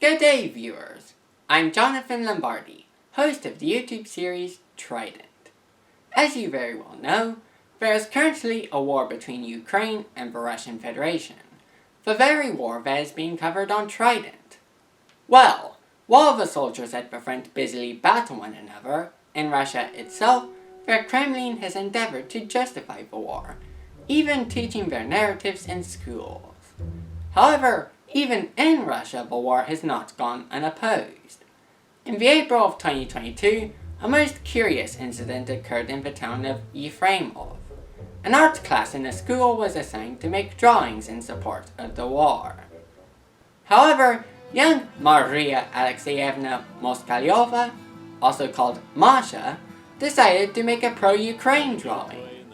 Good day, viewers. I'm Jonathan Lombardi, host of the YouTube series Trident. As you very well know, there is currently a war between Ukraine and the Russian Federation, the very war that is being covered on Trident. Well, while the soldiers at the front busily battle one another, in Russia itself, the Kremlin has endeavored to justify the war, even teaching their narratives in schools. However, even in Russia, the war has not gone unopposed. In the April of 2022, a most curious incident occurred in the town of Yefremov. An art class in a school was assigned to make drawings in support of the war. However, young Maria Alexeyevna Moskalyova, also called Masha, decided to make a pro-Ukraine drawing.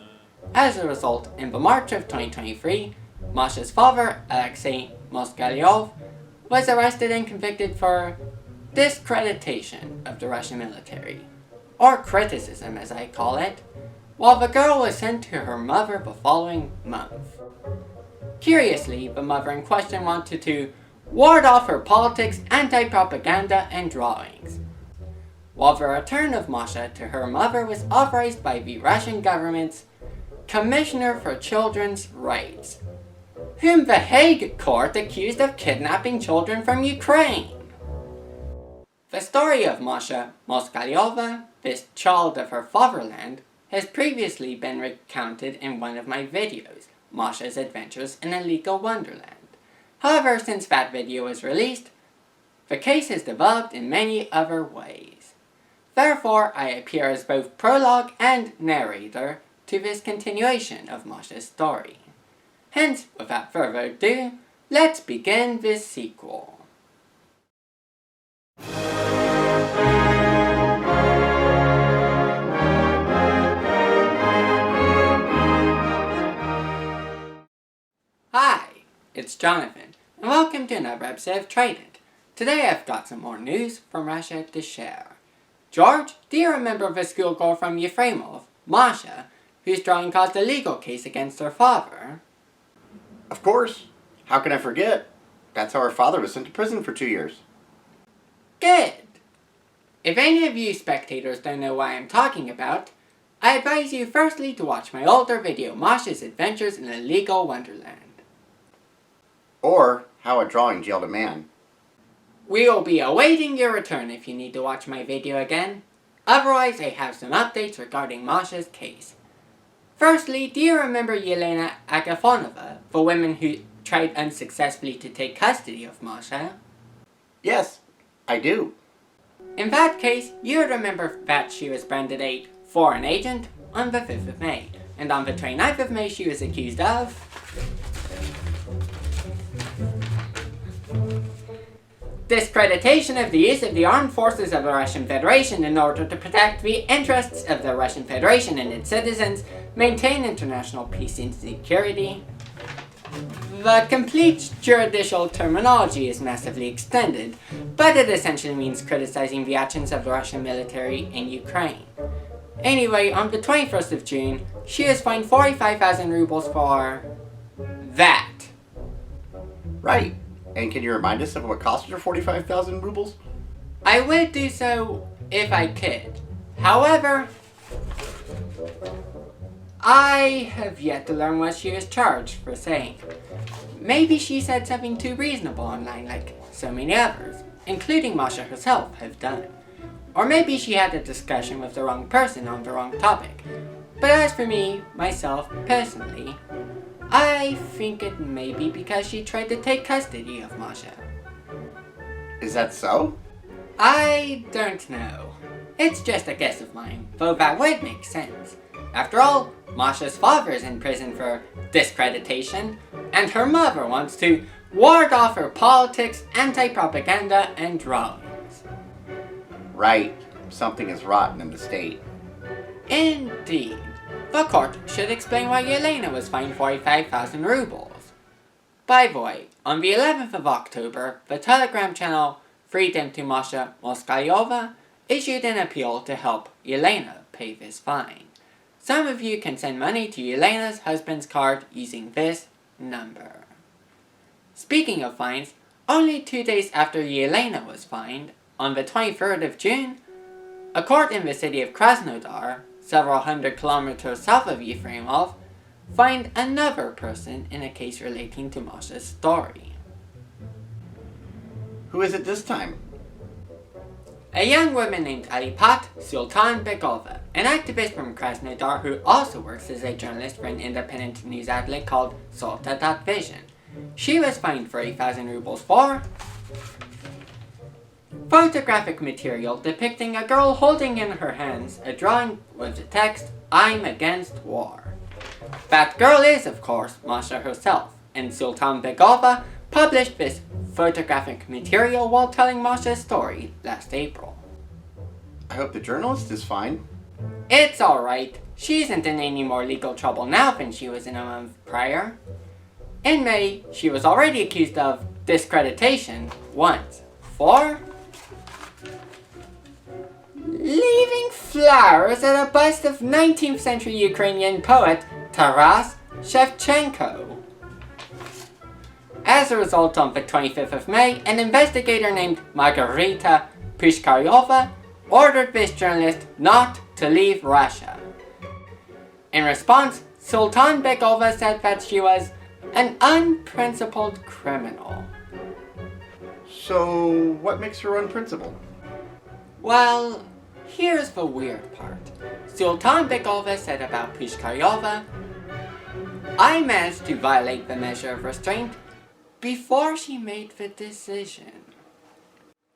As a result, in the March of 2023, Masha's father, Alexei Moskalyov, was arrested and convicted for discreditation of the Russian military, or criticism as I call it, while the girl was sent to her mother the following month. Curiously, the mother in question wanted to ward off her politics, anti-propaganda, and drawings, while the return of Masha to her mother was authorized by the Russian government's Commissioner for Children's Rights, whom the Hague court accused of kidnapping children from Ukraine. The story of Masha Moskalyova, this child of her fatherland, has previously been recounted in one of my videos, Masha's Adventures in a Legal Wonderland. However, since that video was released, the case has developed in many other ways. Therefore, I appear as both prologue and narrator to this continuation of Masha's story. Hence, without further ado, let's begin this sequel. Hi, it's Jonathan, and welcome to another episode of Trident. Today I've got some more news from Russia to share. George, do you remember the schoolgirl from Yefremov, Masha, whose drawing caused a legal case against her father? Of course. How can I forget? That's how her father was sent to prison for 2 years. Good! If any of you spectators don't know what I'm talking about, I advise you firstly to watch my older video, Masha's Adventures in a Legal Wonderland. Or how a drawing jailed a man. We will be awaiting your return if you need to watch my video again. Otherwise, I have some updates regarding Masha's case. Firstly, do you remember Yelena Agafonova, the woman who tried unsuccessfully to take custody of Masha? Yes, I do. In that case, you would remember that she was branded a foreign agent on the 5th of May, and on the 29th of May she was accused of discreditation of the use of the armed forces of the Russian Federation in order to protect the interests of the Russian Federation and its citizens, maintain international peace and security. The complete judicial terminology is massively extended, but it essentially means criticizing the actions of the Russian military in Ukraine. Anyway, on the 21st of June, she was fined 45,000 rubles for that. Right. And can you remind us of what cost her 45,000 rubles? I would do so if I could. However, I have yet to learn what she was charged for saying. Maybe she said something too reasonable online like so many others, including Masha herself, have done. Or maybe she had a discussion with the wrong person on the wrong topic. But as for me, myself, personally, I think it may be because she tried to take custody of Masha. Is that so? I don't know. It's just a guess of mine, though that would make sense. After all, Masha's father is in prison for discreditation, and her mother wants to ward off her politics, anti-propaganda, and drawings. Right. Something is rotten in the state. Indeed. The court should explain why Yelena was fined 45,000 rubles. By the way, on the 11th of October, the Telegram channel Freedom to Masha Moskalyova issued an appeal to help Yelena pay this fine. Some of you can send money to Yelena's husband's card using this number. Speaking of fines, Only 2 days after Yelena was fined, on the 23rd of June, a court in the city of Krasnodar, several hundred kilometers south of Yefremov, fined another person in a case relating to Masha's story. Who is it this time? A young woman named Alipat Sultan Begova, an activist from Krasnodar who also works as a journalist for an independent news outlet called Solta.vision. She was fined 30,000 rubles for photographic material depicting a girl holding in her hands a drawing with the text, "I'm against war." That girl is, of course, Masha herself, and Sultan Begova published this photographic material while telling Masha's story last April. I hope the journalist is fine. It's alright. She isn't in any more legal trouble now than she was in a month prior. In May, she was already accused of discreditation once for leaving flowers at a bust of 19th century Ukrainian poet Taras Shevchenko. As a result, on the 25th of May, an investigator named Margarita Pishkaryova ordered this journalist not to leave Russia. In response, Sultan Begova said that she was an unprincipled criminal. So, what makes her unprincipled? Well, here's the weird part. Sultan Begova said about Pishkaryova, "I managed to violate the measure of restraint before she made the decision."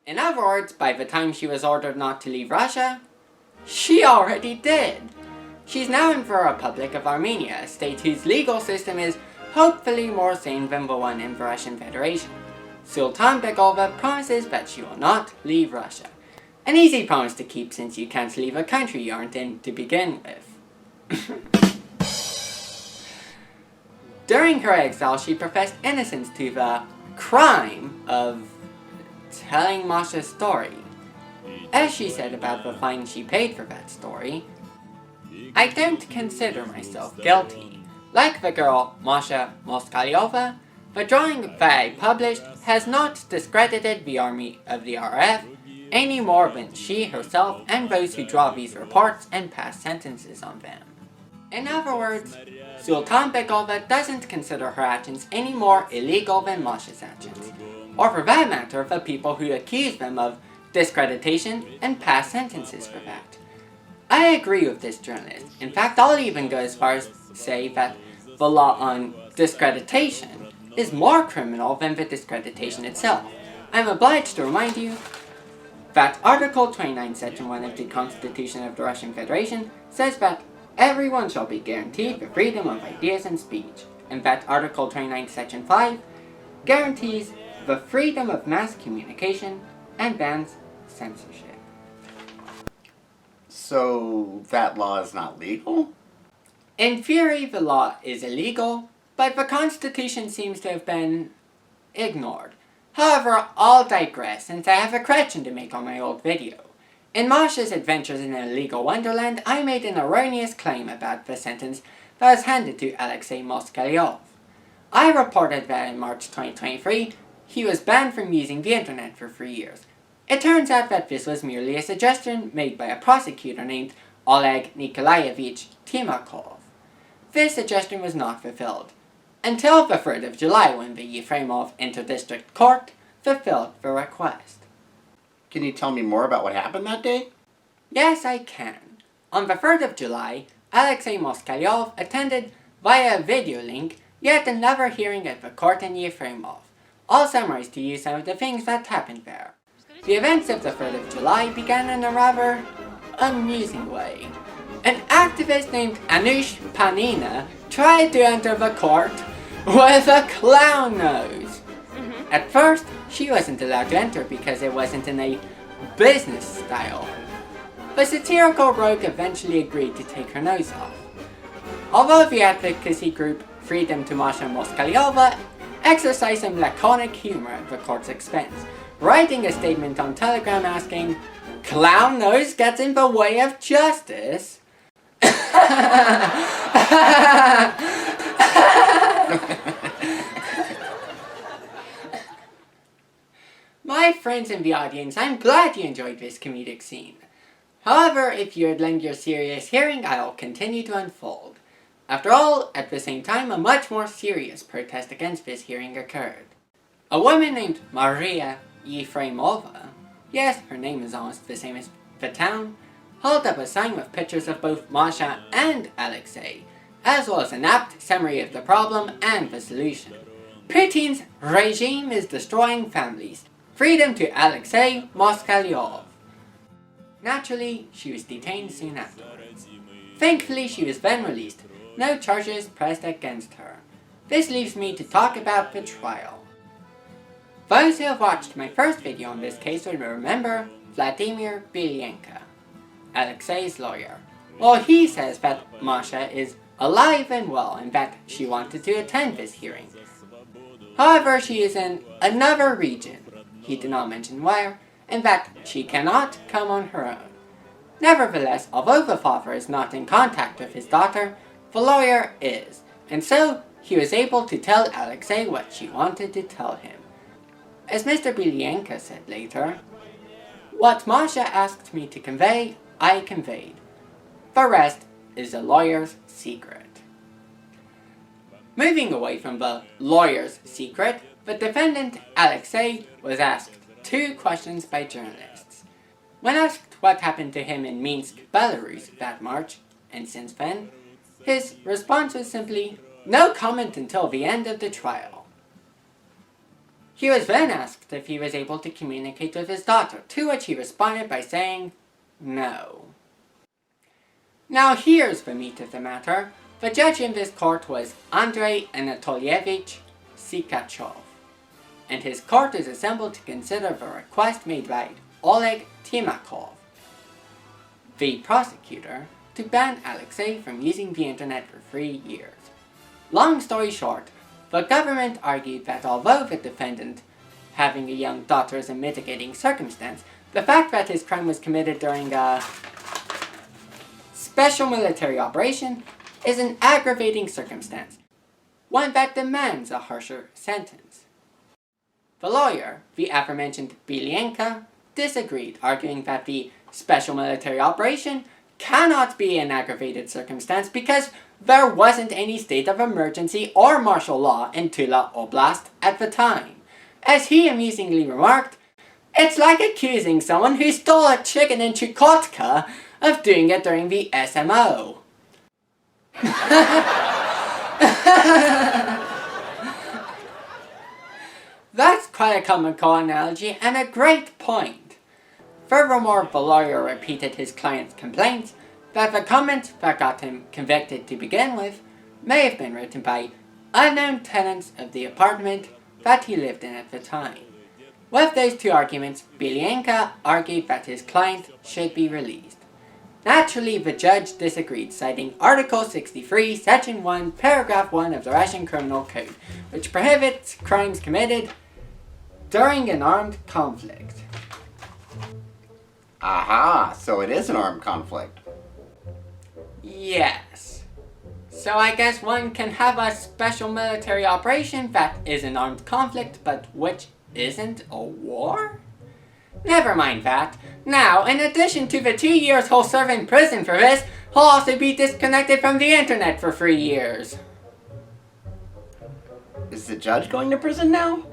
In other words, by the time she was ordered not to leave Russia, she already did. She's now in the Republic of Armenia, a state whose legal system is hopefully more sane than the one in the Russian Federation. Sultan Begova promises that she will not leave Russia. An easy promise to keep since you can't leave a country you aren't in to begin with. During her exile, she professed innocence to the crime of telling Masha's story. As she said about the fine she paid for that story, "I don't consider myself guilty. Like the girl Masha Moskalyova, the drawing that I published has not discredited the army of the RF any more than she herself and those who draw these reports and pass sentences on them." In other words, Sultan Begova doesn't consider her actions any more illegal than Masha's actions, or for that matter, the people who accuse them of discreditation and pass sentences for that. I agree with this journalist. In fact, I'll even go as far as say that the law on discreditation is more criminal than the discreditation itself. I'm obliged to remind you that Article 29, Section 1 of the Constitution of the Russian Federation says that everyone shall be guaranteed the freedom of ideas and speech, and that Article 29, Section 5 guarantees the freedom of mass communication and bans censorship. So, that law is not legal? In theory, the law is illegal, but the Constitution seems to have been ignored. However, I'll digress since I have a correction to make on my old video. In Masha's Adventures in an Illegal Wonderland, I made an erroneous claim about the sentence that was handed to Alexei Moskalyov. I reported that in March 2023, he was banned from using the internet for 3 years. It turns out that this was merely a suggestion made by a prosecutor named Oleg Nikolaevich Timakov. This suggestion was not fulfilled, until the 3rd of July when the Yefremov Interdistrict Court fulfilled the request. Can you tell me more about what happened that day? Yes, I can. On the 3rd of July, Alexei Moskalyov attended, via video link, yet another hearing at the court in Yefremov. I'll summarize to you some of the things that happened there. The events of the 3rd of July began in a rather amusing way. An activist named Anush Panina tried to enter the court with a clown nose. At first, she wasn't allowed to enter because it wasn't in a business style. The satirical rogue eventually agreed to take her nose off. Although the advocacy group Freedom to Masha Moskalyova exercised some laconic humor at the court's expense, writing a statement on Telegram asking, "Clown nose gets in the way of justice." My friends in the audience, I'm glad you enjoyed this comedic scene. However, if you would lend your serious hearing, I'll continue to unfold. After all, at the same time, a much more serious protest against this hearing occurred. A woman named Maria Yefremova, yes, her name is almost the same as the town, held up a sign with pictures of both Masha and Alexei, as well as an apt summary of the problem and the solution. Putin's regime is destroying families. Freedom to Alexei Moskalyov. Naturally, she was detained soon afterwards. Thankfully, she was then released. No charges pressed against her. This leaves me to talk about the trial. Those who have watched my first video on this case will remember Vladimir Bilyenko, Alexei's lawyer. Well, he says that Masha is alive and well and that she wanted to attend this hearing. However, she is in another region, he did not mention where, and that she cannot come on her own. Nevertheless, although the father is not in contact with his daughter, the lawyer is, and so he was able to tell Alexei what she wanted to tell him. As Mr. Bilyenko said later, "What Masha asked me to convey, I conveyed. The rest is the lawyer's secret." Moving away from the lawyer's secret, the defendant, Alexei, was asked 2 questions by journalists. When asked what happened to him in Minsk, Belarus that March, and since then, his response was simply, "No comment until the end of the trial." He was then asked if he was able to communicate with his daughter, to which he responded by saying, "No." Now here's the meat of the matter. The judge in this court was Andrei Anatolievich Sikachov, and his court is assembled to consider the request made by Oleg Timakov, the prosecutor, to ban Alexei from using the internet for 3 years. Long story short, the government argued that although the defendant having a young daughter is a mitigating circumstance, the fact that his crime was committed during a special military operation is an aggravating circumstance, one that demands a harsher sentence. The lawyer, the aforementioned Bilyenko, disagreed, arguing that the special military operation cannot be an aggravated circumstance because there wasn't any state of emergency or martial law in Tula Oblast at the time. As he amusingly remarked, "It's like accusing someone who stole a chicken in Chukotka of doing it during the SMO." That's quite a comical analogy and a great point. Furthermore, the lawyer repeated his client's complaints that the comment that got him convicted to begin with may have been written by unknown tenants of the apartment that he lived in at the time. With those 2 arguments, Bilyenko argued that his client should be released. Naturally, the judge disagreed, citing Article 63, Section 1, Paragraph 1 of the Russian Criminal Code, which prohibits crimes committed during an armed conflict. Aha, so it is an armed conflict. Yes. So I guess one can have a special military operation that is an armed conflict, but which isn't a war? Never mind that. Now, in addition to the 2 years he'll serve in prison for this, he'll also be disconnected from the internet for 3 years. Is the judge going to prison now?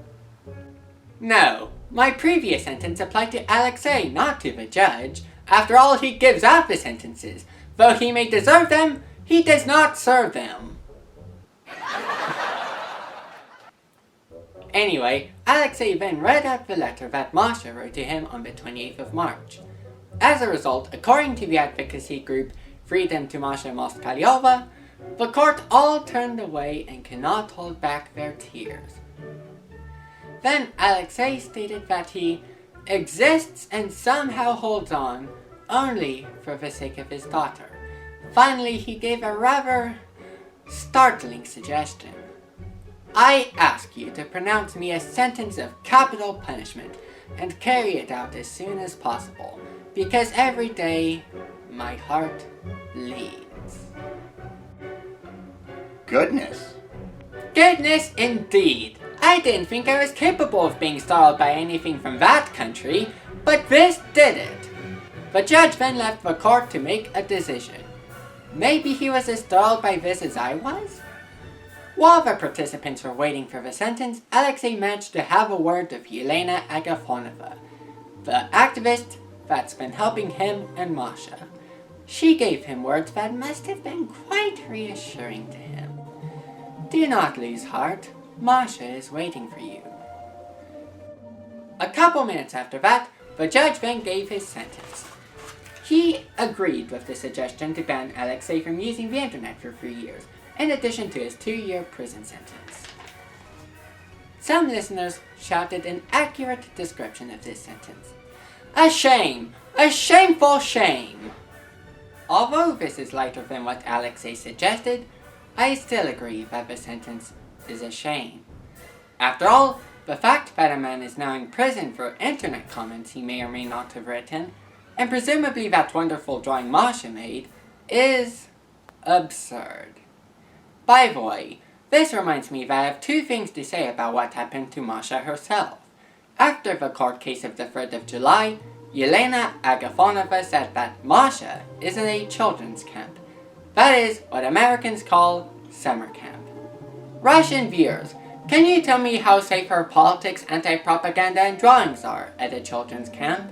No. My previous sentence applied to Alexei, not to the judge. After all, he gives out the sentences. Though he may deserve them, he does not serve them. Anyway, Alexei then read out the letter that Masha wrote to him on the 28th of March. As a result, according to the advocacy group Freedom to Masha Moskalyova, the court all turned away and cannot hold back their tears. Then Alexei stated that he exists and somehow holds on only for the sake of his daughter. Finally, he gave a rather startling suggestion. "I ask you to pronounce me a sentence of capital punishment and carry it out as soon as possible, because every day my heart bleeds." Goodness. Goodness indeed! I didn't think I was capable of being startled by anything from that country, but this did it. The judge then left the court to make a decision. Maybe he was as startled by this as I was? While the participants were waiting for the sentence, Alexei managed to have a word with Yelena Agafonova, the activist that's been helping him and Masha. She gave him words that must have been quite reassuring to him. Do not lose heart. Masha is waiting for you. A couple minutes after that, the judge then gave his sentence. He agreed with the suggestion to ban Alexei from using the internet for 3 years, in addition to his 2-year prison sentence. Some listeners shouted an accurate description of this sentence. A shame! A shameful shame! Although this is lighter than what Alexei suggested, I still agree that the sentence is a shame. After all, the fact that a man is now in prison for internet comments he may or may not have written, and presumably that wonderful drawing Masha made, is absurd. By the way, this reminds me that I have 2 things to say about what happened to Masha herself. After the court case of the 3rd of July, Yelena Agafonova said that Masha is in a children's camp. That is what Americans call summer camp. Russian viewers, can you tell me how safe her politics, anti-propaganda, and drawings are at a children's camp?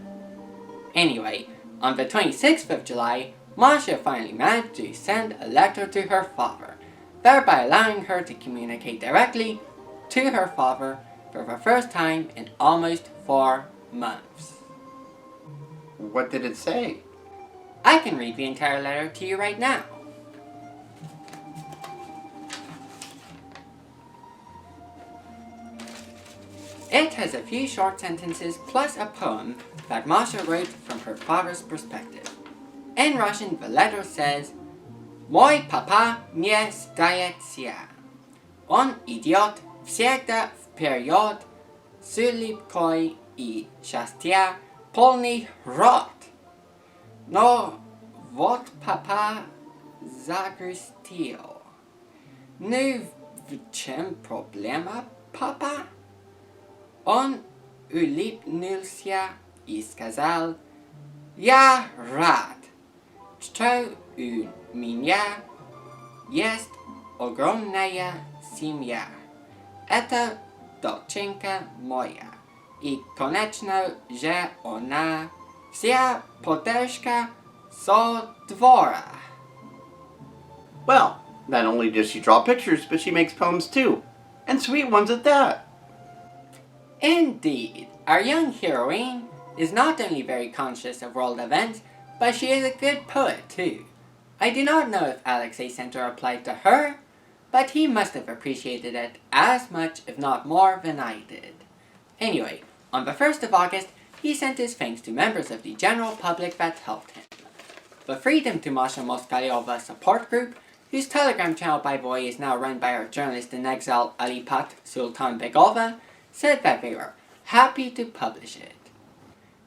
Anyway, on the 26th of July, Masha finally managed to send a letter to her father, thereby allowing her to communicate directly to her father for the first time in almost 4 months. What did it say? I can read the entire letter to you right now. It has a few short sentences plus a poem that Masha wrote from her father's perspective. In Russian, the letter says, Мой папа не сдается. Он идет всегда вперед с улыбкой и счастья полный рот. Но вот папа загрустил. Ну, в чем проблема, папа? Он улыбнулся и сказал, «Я рад, что у меня есть огромная семья. Это доченька моя. И, конечно же, она вся поддержка со двора». Well, not only does she draw pictures, but she makes poems too. And sweet ones at that. Indeed, our young heroine is not only very conscious of world events, but she is a good poet too. I do not know if Alexei sent a reply to her, but he must have appreciated it as much, if not more, than I did. Anyway, on the 1st of August, he sent his thanks to members of the general public that helped him. The Freedom to Masha Moskalyova support group, whose Telegram channel by the way is now run by our journalist in exile Alipat Sultanbegova, said that they were happy to publish it.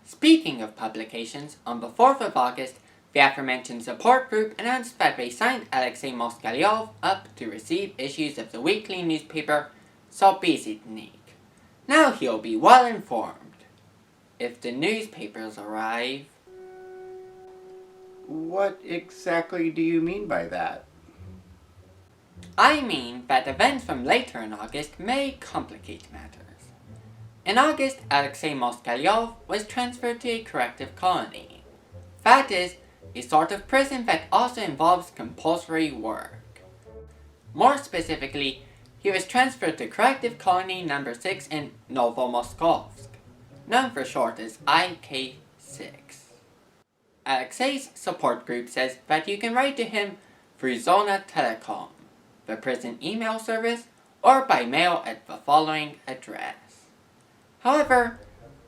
Speaking of publications, on the 4th of August, the aforementioned support group announced that they signed Alexei Moskalyov up to receive issues of the weekly newspaper Sobezitnik. Now he'll be well informed. If the newspapers arrive... What exactly do you mean by that? I mean that events from later in August may complicate matters. In August, Alexei Moskalyov was transferred to a corrective colony. That is, a sort of prison that also involves compulsory work. More specifically, he was transferred to Corrective Colony No. 6 in Novomoskovsk, known for short as IK6. Alexei's support group says that you can write to him through Zona Telecom, the prison email service, or by mail at the following address. However,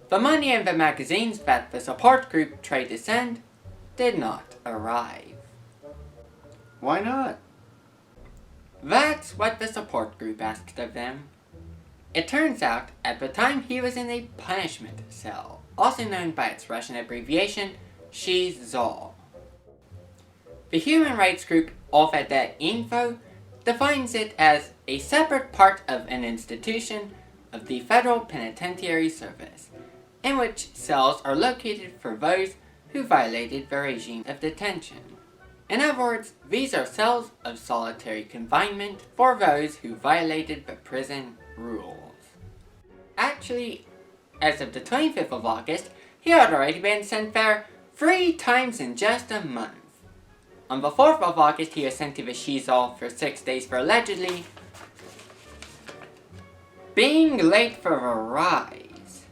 the money and the magazines that the support group tried to send did not arrive. Why not? That's what the support group asked of them. It turns out, at the time he was in a punishment cell, also known by its Russian abbreviation, SHIZO. The human rights group OVD Info defines it as a separate part of an institution of the Federal Penitentiary Service, in which cells are located for those who violated the regime of detention. In other words, these are cells of solitary confinement for those who violated the prison rules. Actually, as of the 25th of August, he had already been sent there 3 times in just a month. On the 4th of August, he was sent to the Shizal for 6 days for allegedly being late for the rise.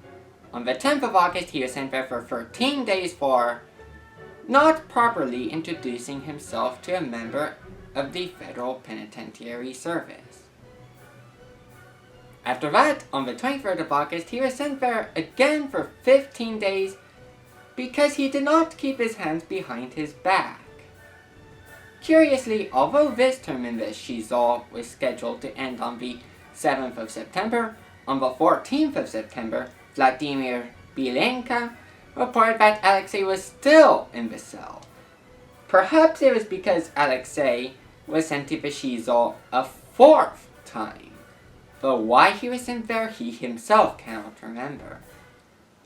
On the 10th of August, he was sent there for 13 days for not properly introducing himself to a member of the Federal Penitentiary Service. After that, on the 23rd of August, he was sent there again for 15 days because he did not keep his hands behind his back. Curiously, although this term in the Shizal was scheduled to end on the 7th of September, on the 14th of September, Vladimir Bilenka reported that Alexei was still in the cell. Perhaps it was because Alexei was sent to the Shizal a 4th time, though why he was sent there he himself cannot remember.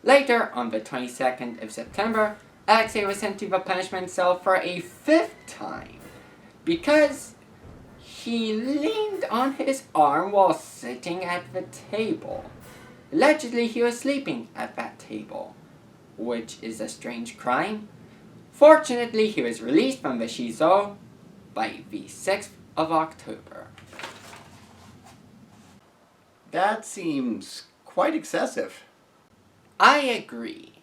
Later, on the 22nd of September, Alexei was sent to the punishment cell for a 5th time, because he leaned on his arm while sitting at the table. Allegedly, he was sleeping at that table, which is a strange crime. Fortunately, he was released from the Shizou by the 6th of October. That seems quite excessive. I agree.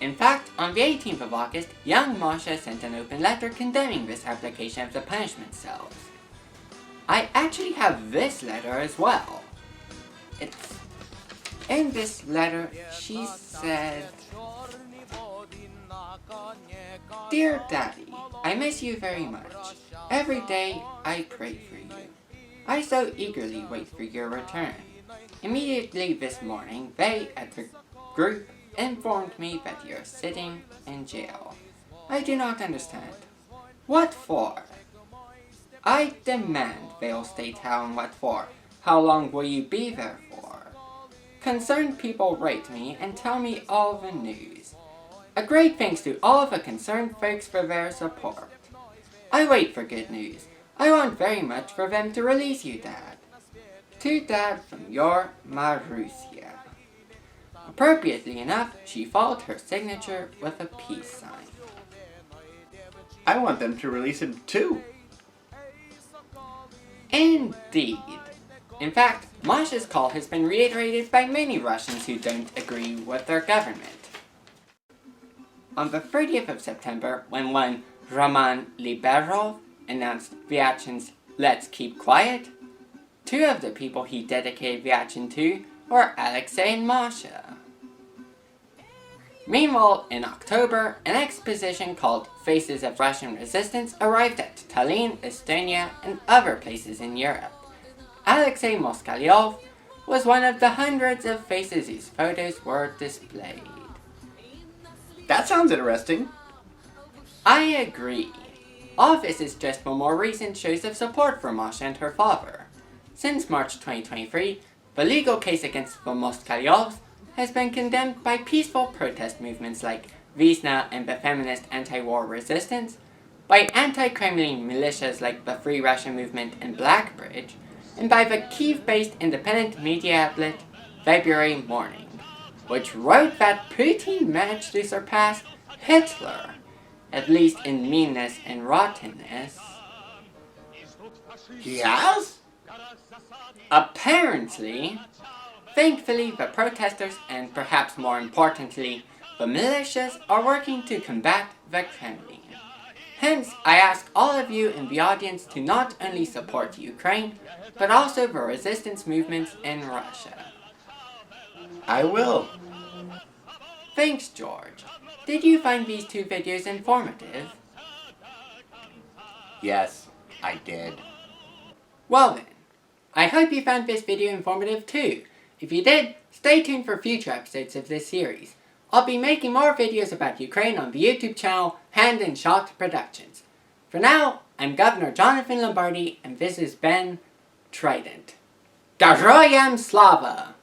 In fact, on the 18th of August, young Masha sent an open letter condemning this application of the punishment cells. I actually have this letter as well. In this letter, she said, "Dear Daddy, I miss you very much. Every day I pray for you. I so eagerly wait for your return. Immediately this morning, they at the group informed me that you're sitting in jail. I do not understand. What for? I demand they'll state how and what for. How long will you be there for? Concerned people rate me and tell me all the news. A great thanks to all the concerned folks for their support. I wait for good news. I want very much for them to release you, Dad. To Dad from your Marussia." Appropriately enough, she followed her signature with a peace sign. I want them to release him too. Indeed. In fact, Masha's call has been reiterated by many Russians who don't agree with their government. On the 30th of September, when one Roman Liberov announced Vyachin's "Let's Keep Quiet," 2 of the people he dedicated Vyachin to were Alexei and Masha. Meanwhile, in October, an exposition called Faces of Russian Resistance arrived at Tallinn, Estonia, and other places in Europe. Alexei Moskalyov was one of the hundreds of faces whose photos were displayed. That sounds interesting. I agree. All this is just for more recent shows of support for Masha and her father. Since March 2023, the legal case against the Moskalyovs has been condemned by peaceful protest movements like Visna and the feminist anti-war resistance, by anti-Kremlin militias like the Free Russia Movement and Blackbridge, and by the Kyiv-based independent media outlet February Morning, which wrote that Putin managed to surpass Hitler, at least in meanness and rottenness. He has? Apparently. Thankfully, the protesters, and perhaps more importantly, the militias, are working to combat the Kremlin. Hence, I ask all of you in the audience to not only support Ukraine, but also the resistance movements in Russia. I will. Thanks, George. Did you find these 2 videos informative? Yes, I did. Well then, I hope you found this video informative too. If you did, stay tuned for future episodes of this series. I'll be making more videos about Ukraine on the YouTube channel Hand and Shot Productions. For now, I'm Governor Jonathan Lombardi, and this has been Trident. Garoyam Slava!